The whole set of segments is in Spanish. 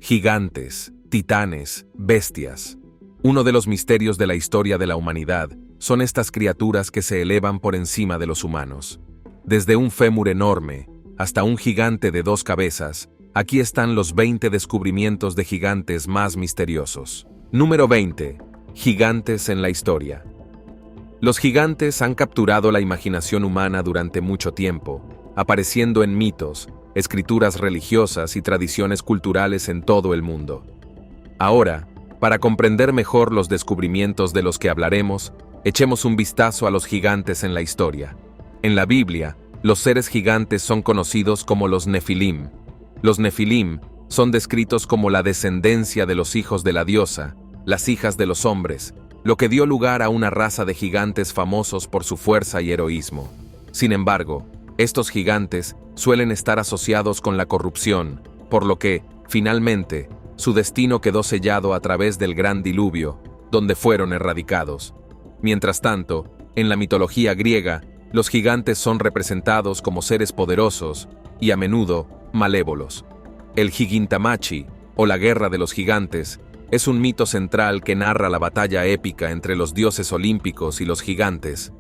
Gigantes, titanes, bestias. Uno de los misterios de la historia de la humanidad son estas criaturas que se elevan por encima de los humanos. Desde un fémur enorme hasta un gigante de 2 cabezas, aquí están los 20 descubrimientos de gigantes más misteriosos. Número 20. Gigantes en la historia. Los gigantes han capturado la imaginación humana durante mucho tiempo, apareciendo en mitos, escrituras religiosas y tradiciones culturales en todo el mundo. Ahora, para comprender mejor los descubrimientos de los que hablaremos, echemos un vistazo a los gigantes en la historia. En la Biblia, los seres gigantes son conocidos como los Nefilim. Los Nefilim son descritos como la descendencia de los hijos de la diosa, las hijas de los hombres, lo que dio lugar a una raza de gigantes famosos por su fuerza y heroísmo. Sin embargo, estos gigantes suelen estar asociados con la corrupción, por lo que, finalmente, su destino quedó sellado a través del gran diluvio, donde fueron erradicados. Mientras tanto, en la mitología griega, los gigantes son representados como seres poderosos y, a menudo, malévolos. El Gigantamachi, o la Guerra de los Gigantes, es un mito central que narra la batalla épica entre los dioses olímpicos y los gigantes.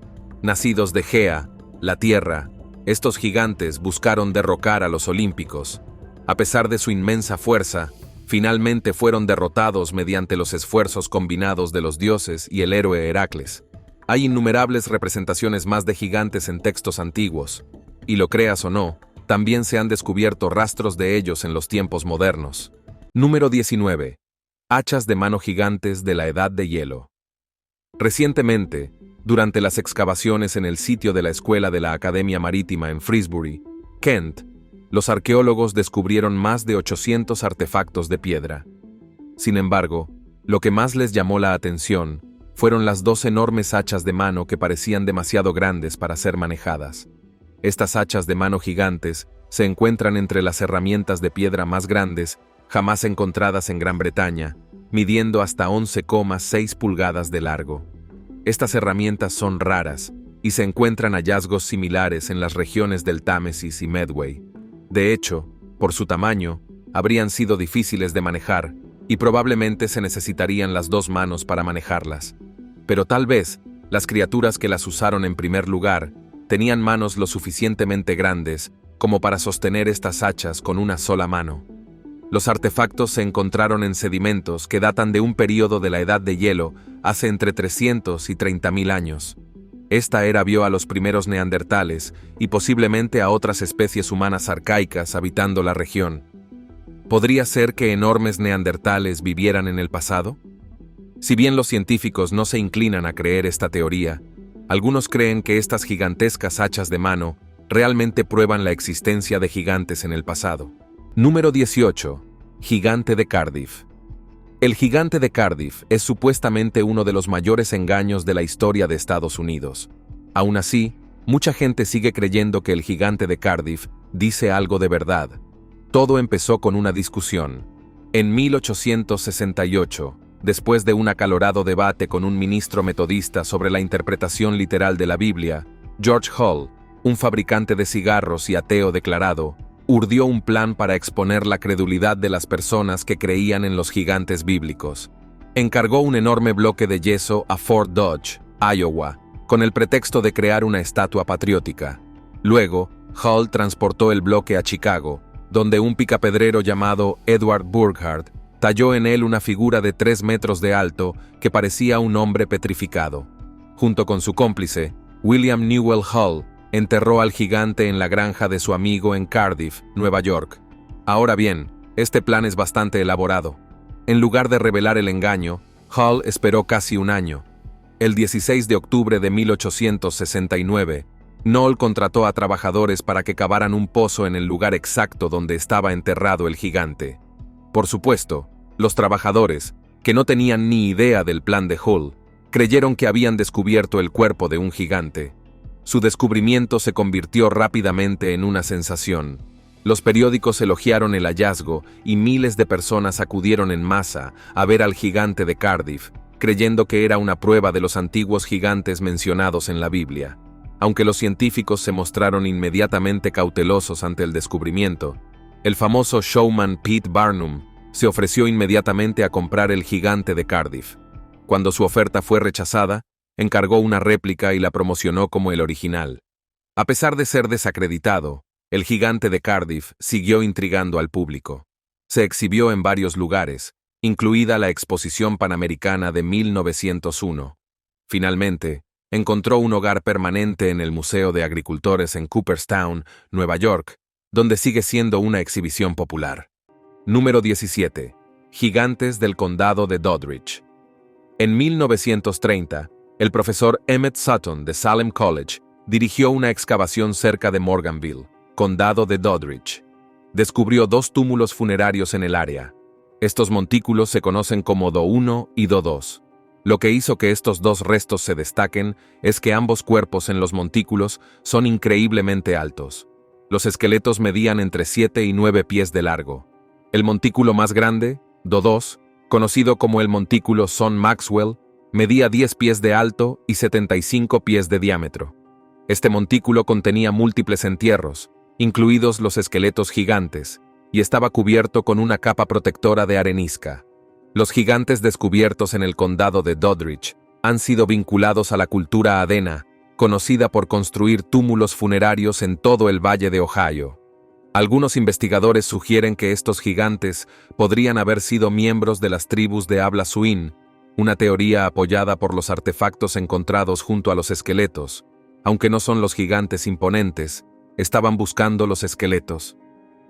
Nacidos de Gea, la tierra, estos gigantes buscaron derrocar a los olímpicos. A pesar de su inmensa fuerza, finalmente fueron derrotados mediante los esfuerzos combinados de los dioses y el héroe Heracles. Hay innumerables representaciones más de gigantes en textos antiguos, y lo creas o no, también se han descubierto rastros de ellos en los tiempos modernos. Número 19. Hachas de mano gigantes de la Edad de Hielo. Recientemente, durante las excavaciones en el sitio de la escuela de la Academia Marítima en Frisbury, Kent, los arqueólogos descubrieron más de 800 artefactos de piedra. Sin embargo, lo que más les llamó la atención fueron las 2 enormes hachas de mano que parecían demasiado grandes para ser manejadas. Estas hachas de mano gigantes se encuentran entre las herramientas de piedra más grandes jamás encontradas en Gran Bretaña, midiendo hasta 11,6 pulgadas de largo. Estas herramientas son raras y se encuentran hallazgos similares en las regiones del Támesis y Medway. De hecho, por su tamaño, habrían sido difíciles de manejar y probablemente se necesitarían las 2 manos para manejarlas. Pero tal vez, las criaturas que las usaron en primer lugar tenían manos lo suficientemente grandes como para sostener estas hachas con una sola mano. Los artefactos se encontraron en sedimentos que datan de un período de la Edad de Hielo hace entre 300 y 30.000 años. Esta era vio a los primeros neandertales y posiblemente a otras especies humanas arcaicas habitando la región. ¿Podría ser que enormes neandertales vivieran en el pasado? Si bien los científicos no se inclinan a creer esta teoría, algunos creen que estas gigantescas hachas de mano realmente prueban la existencia de gigantes en el pasado. Número 18. Gigante de Cardiff. El gigante de Cardiff es supuestamente uno de los mayores engaños de la historia de Estados Unidos. Aún así, mucha gente sigue creyendo que el gigante de Cardiff dice algo de verdad. Todo empezó con una discusión. En 1868, después de un acalorado debate con un ministro metodista sobre la interpretación literal de la Biblia, George Hull, un fabricante de cigarros y ateo declarado, urdió un plan para exponer la credulidad de las personas que creían en los gigantes bíblicos. Encargó un enorme bloque de yeso a Fort Dodge, Iowa, con el pretexto de crear una estatua patriótica. Luego, Hull transportó el bloque a Chicago, donde un picapedrero llamado Edward Burghardt talló en él una figura de 3 metros de alto que parecía un hombre petrificado. Junto con su cómplice, William Newell Hull, enterró al gigante en la granja de su amigo en Cardiff, Nueva York. Ahora bien, este plan es bastante elaborado. En lugar de revelar el engaño, Hull esperó casi un año. El 16 de octubre de 1869, Knoll contrató a trabajadores para que cavaran un pozo en el lugar exacto donde estaba enterrado el gigante. Por supuesto, los trabajadores, que no tenían ni idea del plan de Hull, creyeron que habían descubierto el cuerpo de un gigante. Su descubrimiento se convirtió rápidamente en una sensación. Los periódicos elogiaron el hallazgo y miles de personas acudieron en masa a ver al gigante de Cardiff, creyendo que era una prueba de los antiguos gigantes mencionados en la Biblia. Aunque los científicos se mostraron inmediatamente cautelosos ante el descubrimiento, el famoso showman Pete Barnum se ofreció inmediatamente a comprar el gigante de Cardiff. Cuando su oferta fue rechazada, encargó una réplica y la promocionó como el original. A pesar de ser desacreditado, el gigante de Cardiff siguió intrigando al público. Se exhibió en varios lugares, incluida la Exposición Panamericana de 1901. Finalmente, encontró un hogar permanente en el Museo de Agricultores en Cooperstown, Nueva York, donde sigue siendo una exhibición popular. Número 17. Gigantes del Condado de Doddridge. En 1930, el profesor Emmett Sutton de Salem College dirigió una excavación cerca de Morganville, Condado de Doddridge. Descubrió 2 túmulos funerarios en el área. Estos montículos se conocen como Do-1 y Do-2. Lo que hizo que estos 2 restos se destaquen es que ambos cuerpos en los montículos son increíblemente altos. Los esqueletos medían entre 7 y 9 pies de largo. El montículo más grande, Do-2, conocido como el montículo Son Maxwell, medía 10 pies de alto y 75 pies de diámetro. Este montículo contenía múltiples entierros, incluidos los esqueletos gigantes, y estaba cubierto con una capa protectora de arenisca. Los gigantes descubiertos en el condado de Doddridge han sido vinculados a la cultura adena, conocida por construir túmulos funerarios en todo el Valle de Ohio. Algunos investigadores sugieren que estos gigantes podrían haber sido miembros de las tribus de habla Suin, una teoría apoyada por los artefactos encontrados junto a los esqueletos. Aunque no son los gigantes imponentes, estaban buscando los esqueletos.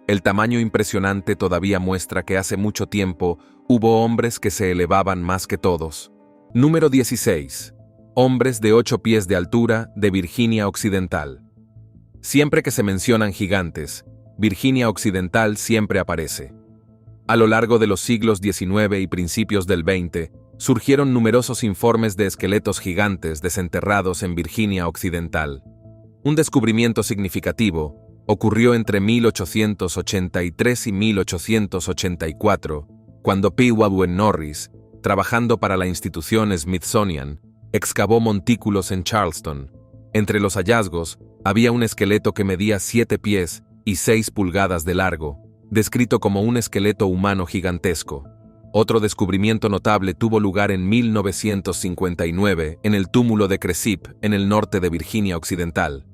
El tamaño impresionante todavía muestra que hace mucho tiempo hubo hombres que se elevaban más que todos. Número 16. Hombres de 8 pies de altura de Virginia Occidental. Siempre que se mencionan gigantes, Virginia Occidental siempre aparece. A lo largo de los siglos XIX y principios del XX, surgieron numerosos informes de esqueletos gigantes desenterrados en Virginia Occidental. Un descubrimiento significativo ocurrió entre 1883 y 1884, cuando P. Wadwen Norris, trabajando para la institución Smithsonian, excavó montículos en Charleston. Entre los hallazgos, había un esqueleto que medía 7 pies y 6 pulgadas de largo, descrito como un esqueleto humano gigantesco. Otro descubrimiento notable tuvo lugar en 1959 en el túmulo de Cresip, en el norte de Virginia Occidental.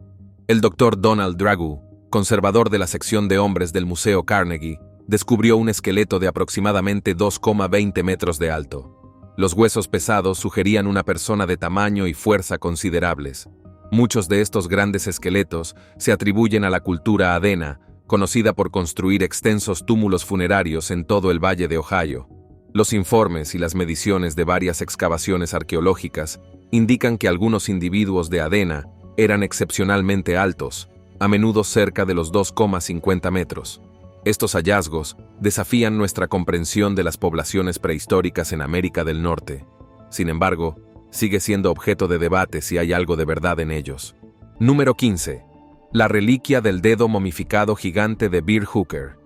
El Dr. Donald Dragoo, conservador de la sección de hombres del Museo Carnegie, descubrió un esqueleto de aproximadamente 2,20 metros de alto. Los huesos pesados sugerían una persona de tamaño y fuerza considerables. Muchos de estos grandes esqueletos se atribuyen a la cultura adena, conocida por construir extensos túmulos funerarios en todo el Valle de Ohio. Los informes y las mediciones de varias excavaciones arqueológicas indican que algunos individuos de adena eran excepcionalmente altos, a menudo cerca de los 2,50 metros. Estos hallazgos desafían nuestra comprensión de las poblaciones prehistóricas en América del Norte. Sin embargo, sigue siendo objeto de debate si hay algo de verdad en ellos. Número 15. La reliquia del dedo momificado gigante de Beer Hooker.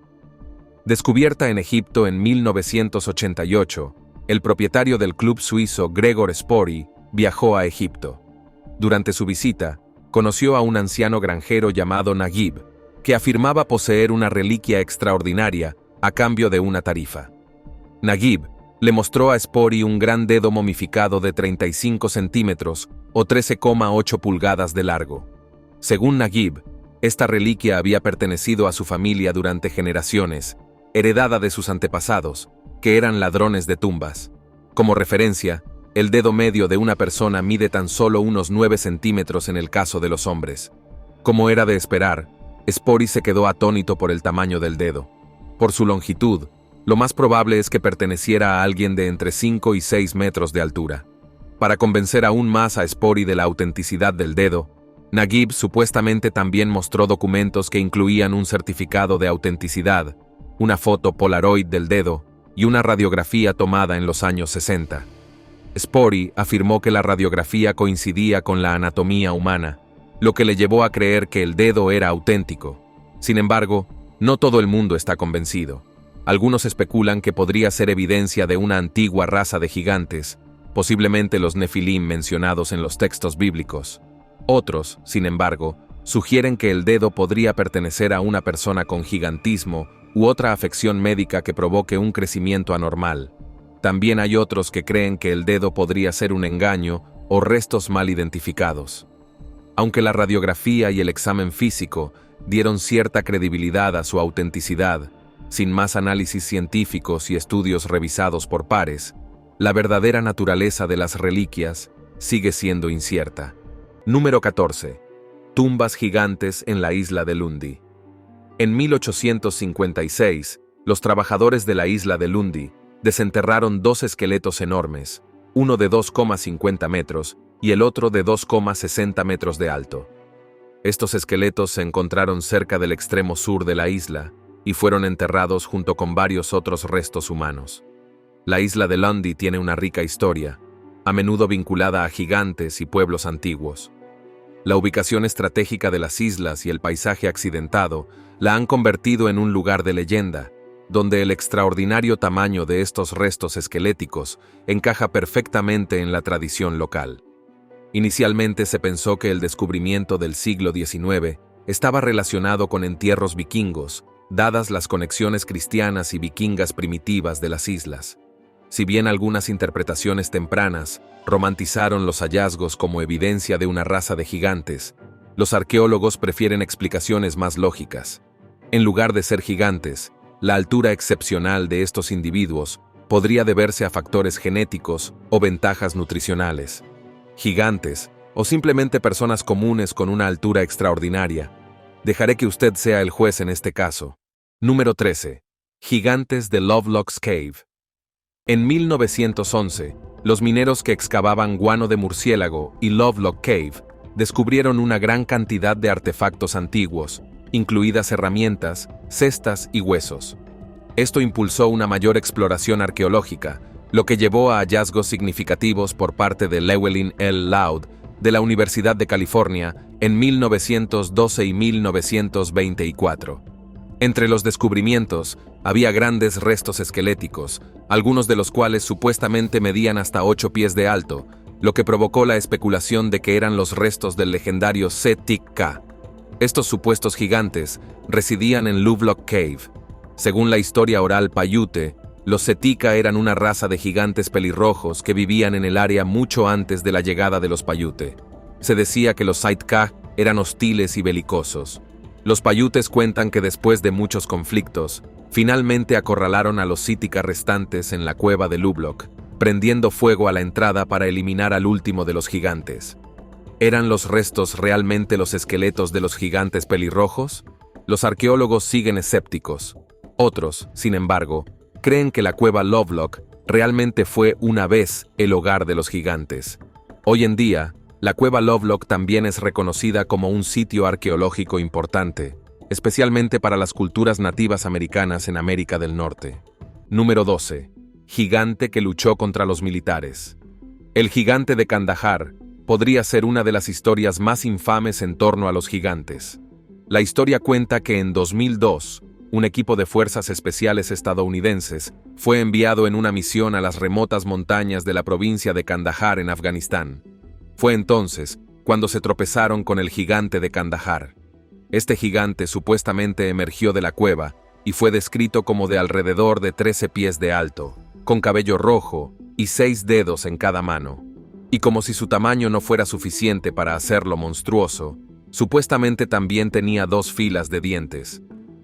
Descubierta en Egipto en 1988, el propietario del club suizo Gregor Spori viajó a Egipto. Durante su visita, conoció a un anciano granjero llamado Naguib, que afirmaba poseer una reliquia extraordinaria a cambio de una tarifa. Naguib le mostró a Spori un gran dedo momificado de 35 centímetros o 13,8 pulgadas de largo. Según Naguib, esta reliquia había pertenecido a su familia durante generaciones, heredada de sus antepasados, que eran ladrones de tumbas. Como referencia, el dedo medio de una persona mide tan solo unos 9 centímetros en el caso de los hombres. Como era de esperar, Spori se quedó atónito por el tamaño del dedo. Por su longitud, lo más probable es que perteneciera a alguien de entre 5 y 6 metros de altura. Para convencer aún más a Spori de la autenticidad del dedo, Naguib supuestamente también mostró documentos que incluían un certificado de autenticidad, una foto Polaroid del dedo y una radiografía tomada en los años 60. Spori afirmó que la radiografía coincidía con la anatomía humana, lo que le llevó a creer que el dedo era auténtico. Sin embargo, no todo el mundo está convencido. Algunos especulan que podría ser evidencia de una antigua raza de gigantes, posiblemente los Nefilim mencionados en los textos bíblicos. Otros, sin embargo, sugieren que el dedo podría pertenecer a una persona con gigantismo u otra afección médica que provoque un crecimiento anormal. También hay otros que creen que el dedo podría ser un engaño o restos mal identificados. Aunque la radiografía y el examen físico dieron cierta credibilidad a su autenticidad, sin más análisis científicos y estudios revisados por pares, la verdadera naturaleza de las reliquias sigue siendo incierta. Número 14. Tumbas gigantes en la isla de Lundy. En 1856, los trabajadores de la isla de Lundy desenterraron dos esqueletos enormes, uno de 2,50 metros y el otro de 2,60 metros de alto. Estos esqueletos se encontraron cerca del extremo sur de la isla y fueron enterrados junto con varios otros restos humanos. La isla de Lundy tiene una rica historia, a menudo vinculada a gigantes y pueblos antiguos. La ubicación estratégica de las islas y el paisaje accidentado la han convertido en un lugar de leyenda, donde el extraordinario tamaño de estos restos esqueléticos encaja perfectamente en la tradición local. Inicialmente se pensó que el descubrimiento del siglo XIX estaba relacionado con entierros vikingos, dadas las conexiones cristianas y vikingas primitivas de las islas. Si bien algunas interpretaciones tempranas romantizaron los hallazgos como evidencia de una raza de gigantes, los arqueólogos prefieren explicaciones más lógicas. En lugar de ser gigantes, la altura excepcional de estos individuos podría deberse a factores genéticos o ventajas nutricionales. Gigantes, o simplemente personas comunes con una altura extraordinaria. Dejaré que usted sea el juez en este caso. Número 13. Gigantes de Lovelock's Cave. En 1911, los mineros que excavaban guano de murciélago y Lovelock Cave descubrieron una gran cantidad de artefactos antiguos, incluidas herramientas, cestas y huesos. Esto impulsó una mayor exploración arqueológica, lo que llevó a hallazgos significativos por parte de Llewellyn L. Loud de la Universidad de California en 1912 y 1924. Entre los descubrimientos había grandes restos esqueléticos, algunos de los cuales supuestamente medían hasta 8 pies de alto, lo que provocó la especulación de que eran los restos del legendario Setik-Ka. Estos supuestos gigantes residían en Lovelock Cave. Según la historia oral Paiute, los Setika eran una raza de gigantes pelirrojos que vivían en el área mucho antes de la llegada de los Paiute. Se decía que los Sitka eran hostiles y belicosos. Los Paiutes cuentan que después de muchos conflictos, finalmente acorralaron a los Sitika restantes en la cueva de Lovelock, prendiendo fuego a la entrada para eliminar al último de los gigantes. ¿Eran los restos realmente los esqueletos de los gigantes pelirrojos? Los arqueólogos siguen escépticos. Otros, sin embargo, creen que la cueva Lovelock realmente fue una vez el hogar de los gigantes. Hoy en día, la cueva Lovelock también es reconocida como un sitio arqueológico importante, especialmente para las culturas nativas americanas en América del Norte. Número 12. Gigante que luchó contra los militares. El gigante de Kandahar podría ser una de las historias más infames en torno a los gigantes. La historia cuenta que en 2002, un equipo de fuerzas especiales estadounidenses fue enviado en una misión a las remotas montañas de la provincia de Kandahar en Afganistán. Fue entonces cuando se tropezaron con el gigante de Kandahar. Este gigante supuestamente emergió de la cueva y fue descrito como de alrededor de 13 pies de alto, con cabello rojo y 6 dedos en cada mano. Y como si su tamaño no fuera suficiente para hacerlo monstruoso, supuestamente también tenía 2 filas de dientes.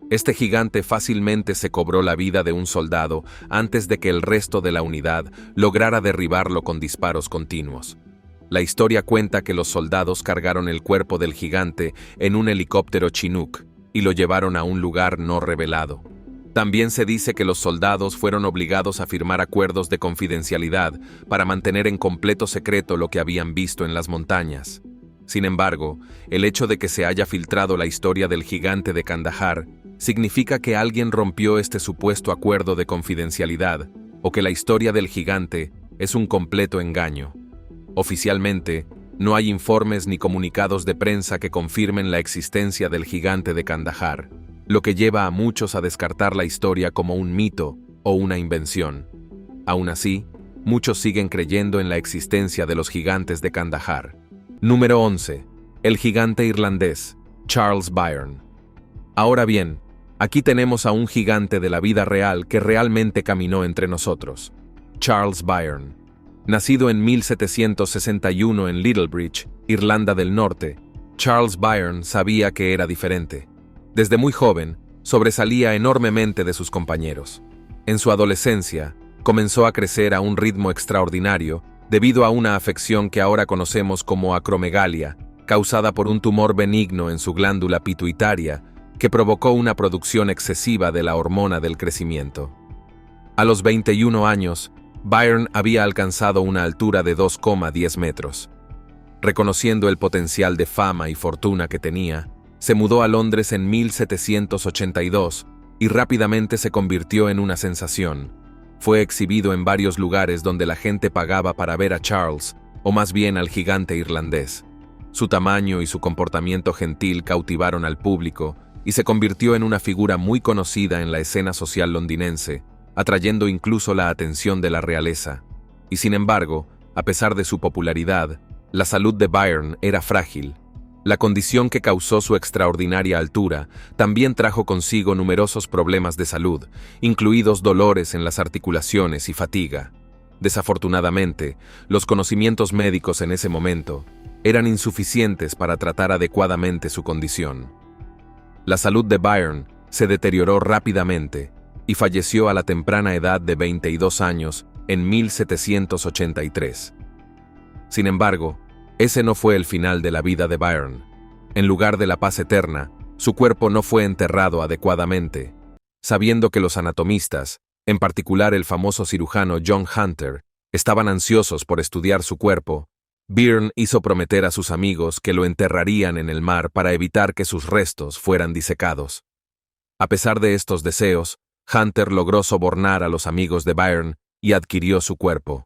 Este gigante fácilmente se cobró la vida de un soldado antes de que el resto de la unidad lograra derribarlo con disparos continuos. La historia cuenta que los soldados cargaron el cuerpo del gigante en un helicóptero Chinook y lo llevaron a un lugar no revelado. También se dice que los soldados fueron obligados a firmar acuerdos de confidencialidad para mantener en completo secreto lo que habían visto en las montañas. Sin embargo, el hecho de que se haya filtrado la historia del gigante de Kandahar significa que alguien rompió este supuesto acuerdo de confidencialidad o que la historia del gigante es un completo engaño. Oficialmente, no hay informes ni comunicados de prensa que confirmen la existencia del gigante de Kandahar, lo que lleva a muchos a descartar la historia como un mito o una invención. Aún así, muchos siguen creyendo en la existencia de los gigantes de Kandahar. Número 11. El gigante irlandés, Charles Byrne. Ahora bien, Aquí tenemos a un gigante de la vida real que realmente caminó entre nosotros. Charles Byrne. Nacido en 1761 en Littlebridge, Irlanda del Norte, Charles Byrne sabía que era diferente. Desde muy joven, sobresalía enormemente de sus compañeros. En su adolescencia, comenzó a crecer a un ritmo extraordinario debido a una afección que ahora conocemos como acromegalia, causada por un tumor benigno en su glándula pituitaria que provocó una producción excesiva de la hormona del crecimiento. A los 21 años, Byrne había alcanzado una altura de 2,10 metros. Reconociendo el potencial de fama y fortuna que tenía, se mudó a Londres en 1782 y rápidamente se convirtió en una sensación. Fue exhibido en varios lugares donde la gente pagaba para ver a Charles, o más bien al gigante irlandés. Su tamaño y su comportamiento gentil cautivaron al público y se convirtió en una figura muy conocida en la escena social londinense, atrayendo incluso la atención de la realeza. Y sin embargo, a pesar de su popularidad, la salud de Byrne era frágil. La condición que causó su extraordinaria altura también trajo consigo numerosos problemas de salud, incluidos dolores en las articulaciones y fatiga. Desafortunadamente, los conocimientos médicos en ese momento eran insuficientes para tratar adecuadamente su condición. La salud de Byrne se deterioró rápidamente y falleció a la temprana edad de 22 años en 1783. Sin embargo, ese no fue el final de la vida de Byrne. En lugar de la paz eterna, su cuerpo no fue enterrado adecuadamente. Sabiendo que los anatomistas, en particular el famoso cirujano John Hunter, estaban ansiosos por estudiar su cuerpo, Byrne hizo prometer a sus amigos que lo enterrarían en el mar para evitar que sus restos fueran disecados. A pesar de estos deseos, Hunter logró sobornar a los amigos de Byrne y adquirió su cuerpo.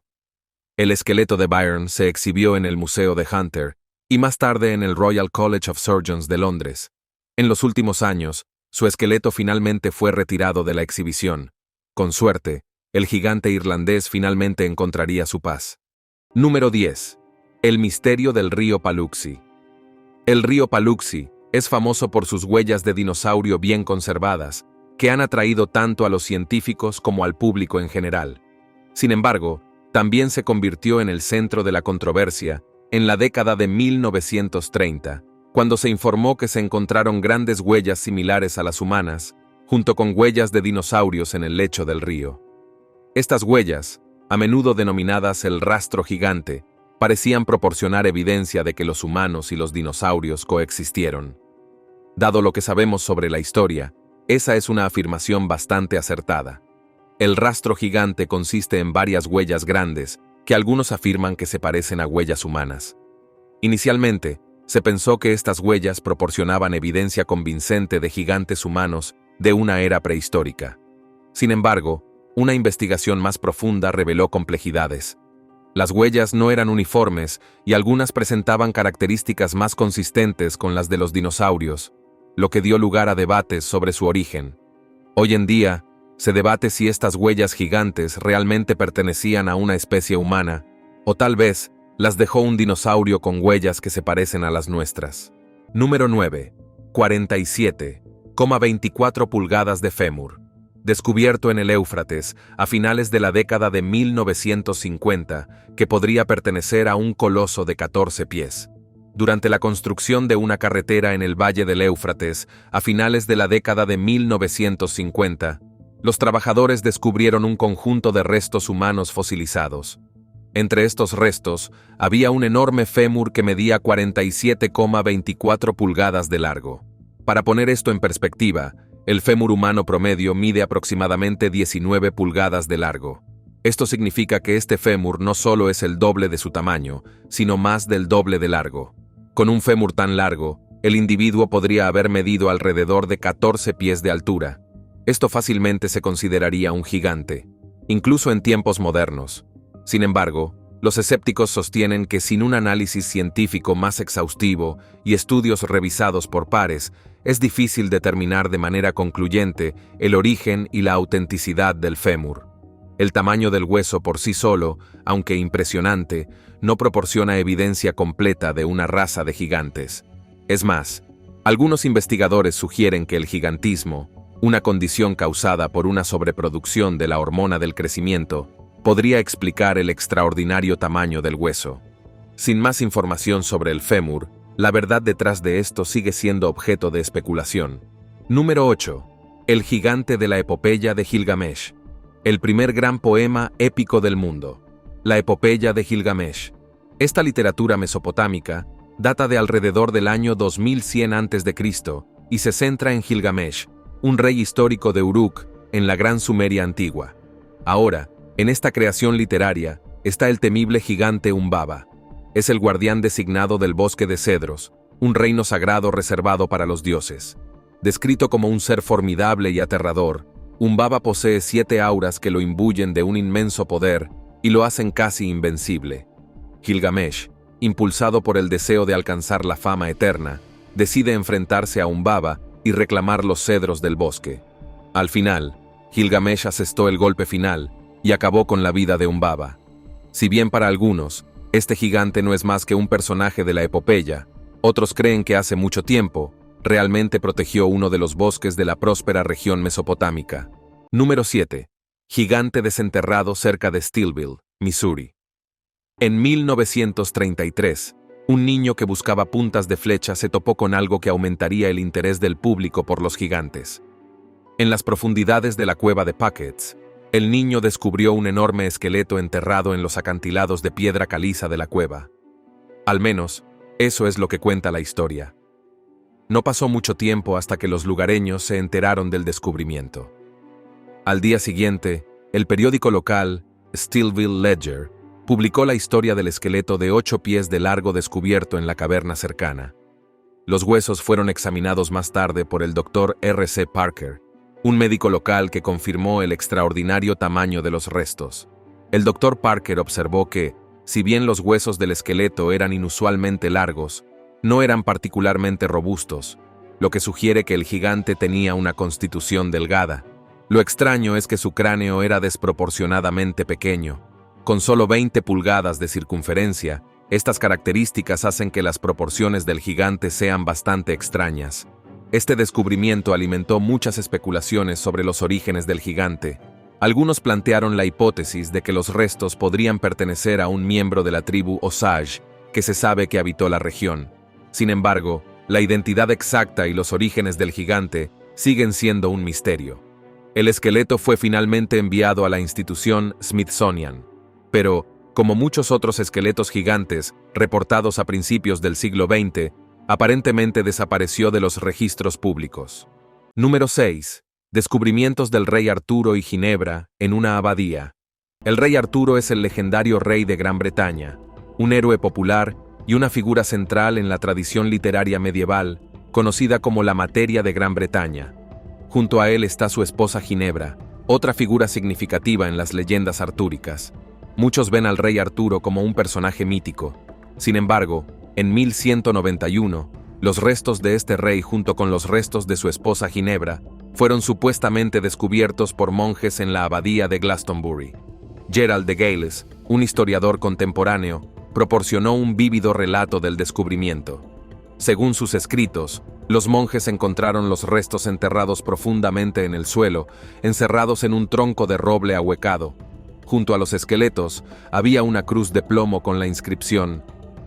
El esqueleto de Byrne se exhibió en el Museo de Hunter y más tarde en el Royal College of Surgeons de Londres. En los últimos años, su esqueleto finalmente fue retirado de la exhibición. Con suerte, el gigante irlandés finalmente encontraría su paz. Número 10. El misterio del río Paluxy. El río Paluxy es famoso por sus huellas de dinosaurio bien conservadas, que han atraído tanto a los científicos como al público en general. Sin embargo, también se convirtió en el centro de la controversia en la década de 1930, cuando se informó que se encontraron grandes huellas similares a las humanas, junto con huellas de dinosaurios en el lecho del río. Estas huellas, a menudo denominadas el rastro gigante, parecían proporcionar evidencia de que los humanos y los dinosaurios coexistieron. Dado lo que sabemos sobre la historia, esa es una afirmación bastante acertada. El rastro gigante consiste en varias huellas grandes que algunos afirman que se parecen a huellas humanas. Inicialmente, se pensó que estas huellas proporcionaban evidencia convincente de gigantes humanos de una era prehistórica. Sin embargo, una investigación más profunda reveló complejidades. Las huellas no eran uniformes y algunas presentaban características más consistentes con las de los dinosaurios, lo que dio lugar a debates sobre su origen. Hoy en día, se debate si estas huellas gigantes realmente pertenecían a una especie humana, o tal vez las dejó un dinosaurio con huellas que se parecen a las nuestras. Número 9. 47,24 pulgadas de fémur. Descubierto en el Éufrates a finales de la década de 1950, que podría pertenecer a un coloso de 14 pies. Durante la construcción de una carretera en el valle del Éufrates a finales de la década de 1950, los trabajadores descubrieron un conjunto de restos humanos fosilizados. Entre estos restos había un enorme fémur que medía 47,24 pulgadas de largo. Para poner esto en perspectiva, el fémur humano promedio mide aproximadamente 19 pulgadas de largo. Esto significa que este fémur no solo es el doble de su tamaño, sino más del doble de largo. Con un fémur tan largo, el individuo podría haber medido alrededor de 14 pies de altura. Esto fácilmente se consideraría un gigante, incluso en tiempos modernos. Sin embargo, los escépticos sostienen que sin un análisis científico más exhaustivo y estudios revisados por pares, es difícil determinar de manera concluyente el origen y la autenticidad del fémur. El tamaño del hueso por sí solo, aunque impresionante, no proporciona evidencia completa de una raza de gigantes. Es más, algunos investigadores sugieren que el gigantismo, una condición causada por una sobreproducción de la hormona del crecimiento, podría explicar el extraordinario tamaño del hueso. Sin más información sobre el fémur, la verdad detrás de esto sigue siendo objeto de especulación. Número 8. El gigante de la epopeya de Gilgamesh. El primer gran poema épico del mundo. La epopeya de Gilgamesh. Esta literatura mesopotámica data de alrededor del año 2100 a.C. y se centra en Gilgamesh, un rey histórico de Uruk, en la Gran Sumeria antigua. Ahora, en esta creación literaria, está el temible gigante Humbaba. Es el guardián designado del bosque de cedros, un reino sagrado reservado para los dioses. Descrito como un ser formidable y aterrador, Humbaba posee 7 auras que lo imbuyen de un inmenso poder y lo hacen casi invencible. Gilgamesh, impulsado por el deseo de alcanzar la fama eterna, decide enfrentarse a Humbaba y reclamar los cedros del bosque. Al final, Gilgamesh asestó el golpe final y acabó con la vida de Humbaba. Si bien para algunos, este gigante no es más que un personaje de la epopeya, otros creen que hace mucho tiempo, realmente protegió uno de los bosques de la próspera región mesopotámica. Número 7. Gigante desenterrado cerca de Steelville, Missouri. En 1933, un niño que buscaba puntas de flecha se topó con algo que aumentaría el interés del público por los gigantes. En las profundidades de la cueva de Puckett's, el niño descubrió un enorme esqueleto enterrado en los acantilados de piedra caliza de la cueva. Al menos, eso es lo que cuenta la historia. No pasó mucho tiempo hasta que los lugareños se enteraron del descubrimiento. Al día siguiente, el periódico local, Steelville Ledger, publicó la historia del esqueleto de 8 pies de largo descubierto en la caverna cercana. Los huesos fueron examinados más tarde por el Dr. R.C. Parker, un médico local que confirmó el extraordinario tamaño de los restos. El Dr. Parker observó que, si bien los huesos del esqueleto eran inusualmente largos, no eran particularmente robustos, lo que sugiere que el gigante tenía una constitución delgada. Lo extraño es que su cráneo era desproporcionadamente pequeño. Con solo 20 pulgadas de circunferencia, estas características hacen que las proporciones del gigante sean bastante extrañas. Este descubrimiento alimentó muchas especulaciones sobre los orígenes del gigante. Algunos plantearon la hipótesis de que los restos podrían pertenecer a un miembro de la tribu Osage, que se sabe que habitó la región. Sin embargo, la identidad exacta y los orígenes del gigante siguen siendo un misterio. El esqueleto fue finalmente enviado a la institución Smithsonian, pero, como muchos otros esqueletos gigantes reportados a principios del siglo XX, aparentemente desapareció de los registros públicos. Número 6. Descubrimientos del rey Arturo y Ginebra en una abadía. El rey Arturo es el legendario rey de Gran Bretaña, un héroe popular y una figura central en la tradición literaria medieval, conocida como la materia de Gran Bretaña. Junto a él está su esposa Ginebra, otra figura significativa en las leyendas artúricas. Muchos ven al rey Arturo como un personaje mítico. Sin embargo, en 1191, los restos de este rey junto con los restos de su esposa Ginebra fueron supuestamente descubiertos por monjes en la abadía de Glastonbury. Gerald de Gales, un historiador contemporáneo, proporcionó un vívido relato del descubrimiento. Según sus escritos, los monjes encontraron los restos enterrados profundamente en el suelo, encerrados en un tronco de roble ahuecado. Junto a los esqueletos había una cruz de plomo con la inscripción: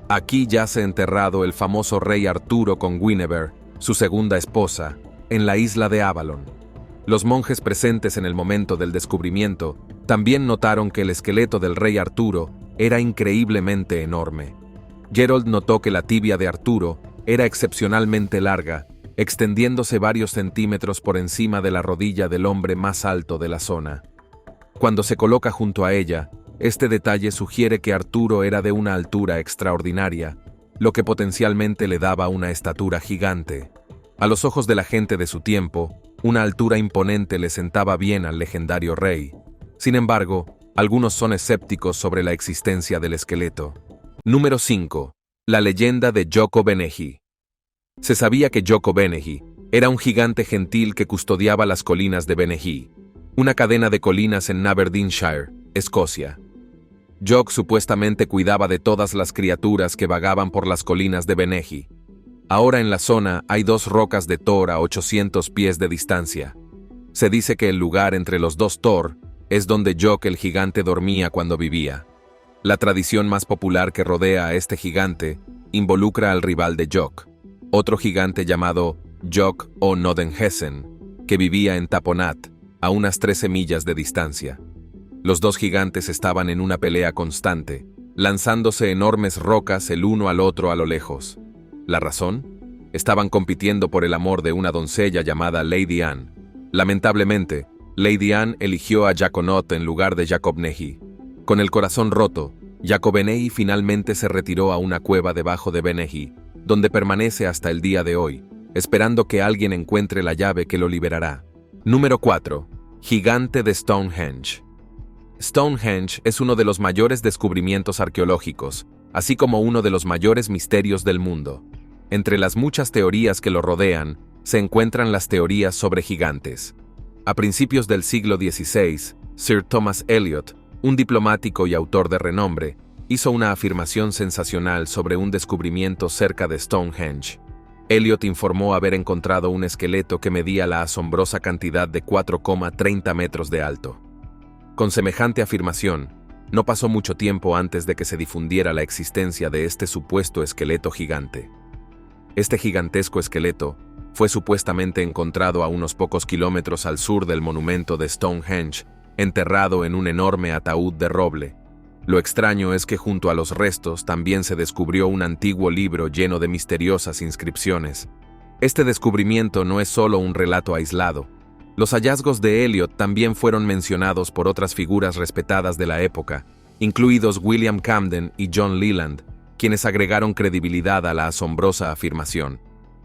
"Aquí yace enterrado el famoso rey Arturo con Guinevere, su segunda esposa, en la isla de Avalon". Los monjes presentes en el momento del descubrimiento también notaron que el esqueleto del rey Arturo era increíblemente enorme. Gerald notó que la tibia de Arturo era excepcionalmente larga, extendiéndose varios centímetros por encima de la rodilla del hombre más alto de la zona. Cuando se coloca junto a ella, este detalle sugiere que Arturo era de una altura extraordinaria, lo que potencialmente le daba una estatura gigante. A los ojos de la gente de su tiempo, una altura imponente le sentaba bien al legendario rey. Sin embargo, algunos son escépticos sobre la existencia del esqueleto. Número 5. La leyenda de Joko Benegi. Se sabía que Joko Benegi era un gigante gentil que custodiaba las colinas de Benegi, una cadena de colinas en Aberdeenshire, Escocia. Jok supuestamente cuidaba de todas las criaturas que vagaban por las colinas de Benegi. Ahora en la zona hay 2 rocas de Thor a 800 pies de distancia. Se dice que el lugar entre los dos Thor es donde Jok el gigante dormía cuando vivía. La tradición más popular que rodea a este gigante involucra al rival de Jok, otro gigante llamado Jok o Nodenhesen, que vivía en Taponat, a unas 13 millas de distancia. Los dos gigantes estaban en una pelea constante, lanzándose enormes rocas el uno al otro a lo lejos. ¿La razón? Estaban compitiendo por el amor de una doncella llamada Lady Anne. Lamentablemente, Lady Anne eligió a Jaconot en lugar de Jacob Nehi. Con el corazón roto, Jacob Nehi finalmente se retiró a una cueva debajo de Benehi, donde permanece hasta el día de hoy, esperando que alguien encuentre la llave que lo liberará. Número 4. Gigante de Stonehenge. Stonehenge es uno de los mayores descubrimientos arqueológicos, así como uno de los mayores misterios del mundo. Entre las muchas teorías que lo rodean, se encuentran las teorías sobre gigantes. A principios del siglo XVI, Sir Thomas Elyot, un diplomático y autor de renombre, hizo una afirmación sensacional sobre un descubrimiento cerca de Stonehenge. Elyot informó haber encontrado un esqueleto que medía la asombrosa cantidad de 4,30 metros de alto. Con semejante afirmación, no pasó mucho tiempo antes de que se difundiera la existencia de este supuesto esqueleto gigante. Este gigantesco esqueleto fue supuestamente encontrado a unos pocos kilómetros al sur del monumento de Stonehenge, enterrado en un enorme ataúd de roble. Lo extraño es que junto a los restos también se descubrió un antiguo libro lleno de misteriosas inscripciones. Este descubrimiento no es solo un relato aislado. Los hallazgos de Elyot también fueron mencionados por otras figuras respetadas de la época, incluidos William Camden y John Leland, quienes agregaron credibilidad a la asombrosa afirmación.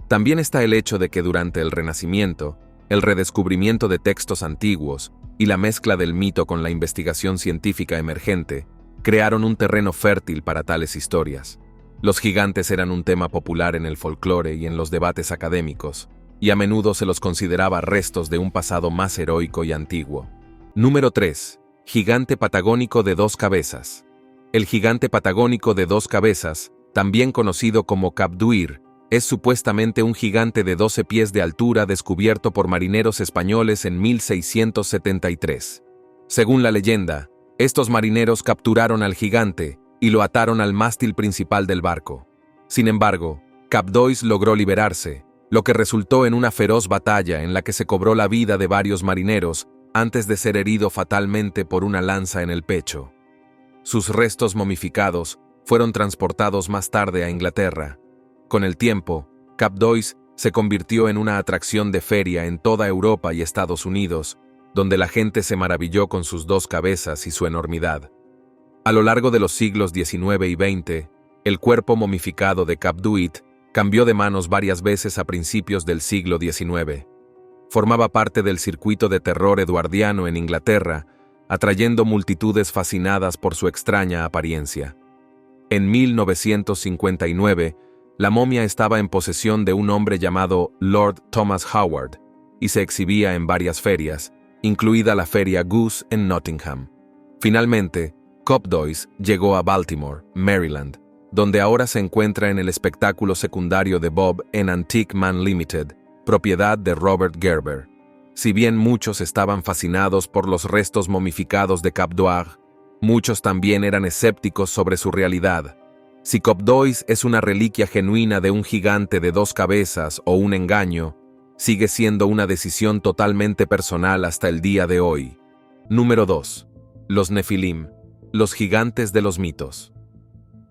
También está el hecho de que durante el Renacimiento, el redescubrimiento de textos antiguos y la mezcla del mito con la investigación científica emergente crearon un terreno fértil para tales historias. Los gigantes eran un tema popular en el folclore y en los debates académicos, y a menudo se los consideraba restos de un pasado más heroico y antiguo. Número 3. Gigante patagónico de 2 cabezas. El gigante patagónico de 2 cabezas, también conocido como Cabduir, es supuestamente un gigante de 12 pies de altura descubierto por marineros españoles en 1673. Según la leyenda, estos marineros capturaron al gigante y lo ataron al mástil principal del barco. Sin embargo, Cabdois logró liberarse, lo que resultó en una feroz batalla en la que se cobró la vida de varios marineros antes de ser herido fatalmente por una lanza en el pecho. Sus restos momificados fueron transportados más tarde a Inglaterra. Con el tiempo, Cabdois se convirtió en una atracción de feria en toda Europa y Estados Unidos, donde la gente se maravilló con sus 2 cabezas y su enormidad. A lo largo de los siglos XIX y XX, el cuerpo momificado de Cabduit cambió de manos varias veces a principios del siglo XIX. Formaba parte del circuito de terror eduardiano en Inglaterra, atrayendo multitudes fascinadas por su extraña apariencia. En 1959, la momia estaba en posesión de un hombre llamado Lord Thomas Howard y se exhibía en varias ferias, incluida la feria Goose en Nottingham. Finalmente, Cabdois llegó a Baltimore, Maryland, donde ahora se encuentra en el espectáculo secundario de Bob en Antique Man Limited, propiedad de Robert Gerber. Si bien muchos estaban fascinados por los restos momificados de Cabdoir, muchos también eran escépticos sobre su realidad. Si Cabdois es una reliquia genuina de un gigante de 2 cabezas o un engaño, sigue siendo una decisión totalmente personal hasta el día de hoy. Número 2. Los Nefilim, los gigantes de los mitos.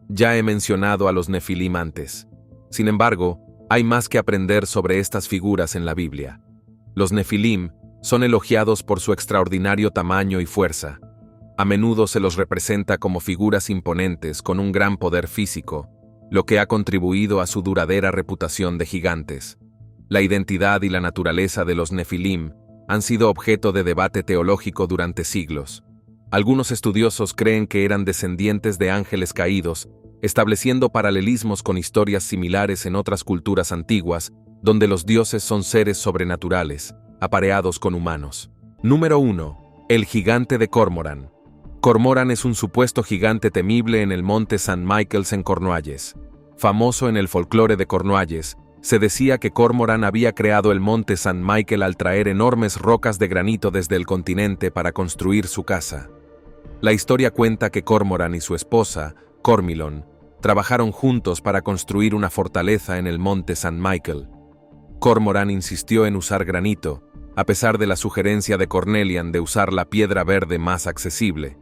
Ya he mencionado a los Nefilim antes. Sin embargo, hay más que aprender sobre estas figuras en la Biblia. Los Nefilim son elogiados por su extraordinario tamaño y fuerza. A menudo se los representa como figuras imponentes con un gran poder físico, lo que ha contribuido a su duradera reputación de gigantes. La identidad y la naturaleza de los Nefilim han sido objeto de debate teológico durante siglos. Algunos estudiosos creen que eran descendientes de ángeles caídos, estableciendo paralelismos con historias similares en otras culturas antiguas, donde los dioses son seres sobrenaturales, apareados con humanos. Número 1. El gigante de Cormoran. Cormoran es un supuesto gigante temible en el monte St. Michael's en Cornualles. Famoso en el folclore de Cornualles, Se decía que Cormoran había creado el monte St. Michael al traer enormes rocas de granito desde el continente para construir su casa. La historia cuenta que Cormoran y su esposa, Cormilon, trabajaron juntos para construir una fortaleza en el monte St. Michael. Cormoran insistió en usar granito, a pesar de la sugerencia de Cornelian de usar la piedra verde más accesible.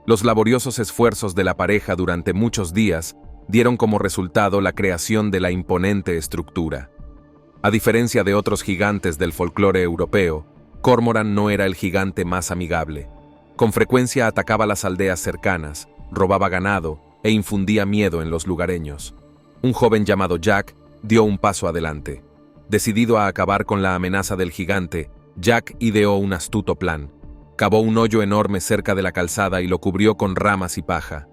Los laboriosos esfuerzos de la pareja durante muchos días dieron como resultado la creación de la imponente estructura. A diferencia de otros gigantes del folclore europeo, Cormoran no era el gigante más amigable. Con frecuencia atacaba las aldeas cercanas, robaba ganado e infundía miedo en los lugareños. Un joven llamado Jack dio un paso adelante. Decidido a acabar con la amenaza del gigante, Jack ideó un astuto plan. Cavó un hoyo enorme cerca de la calzada y lo cubrió con ramas y paja.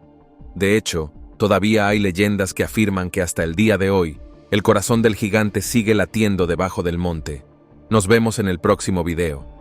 De hecho, todavía hay leyendas que afirman que hasta el día de hoy, el corazón del gigante sigue latiendo debajo del monte. Nos vemos en el próximo video.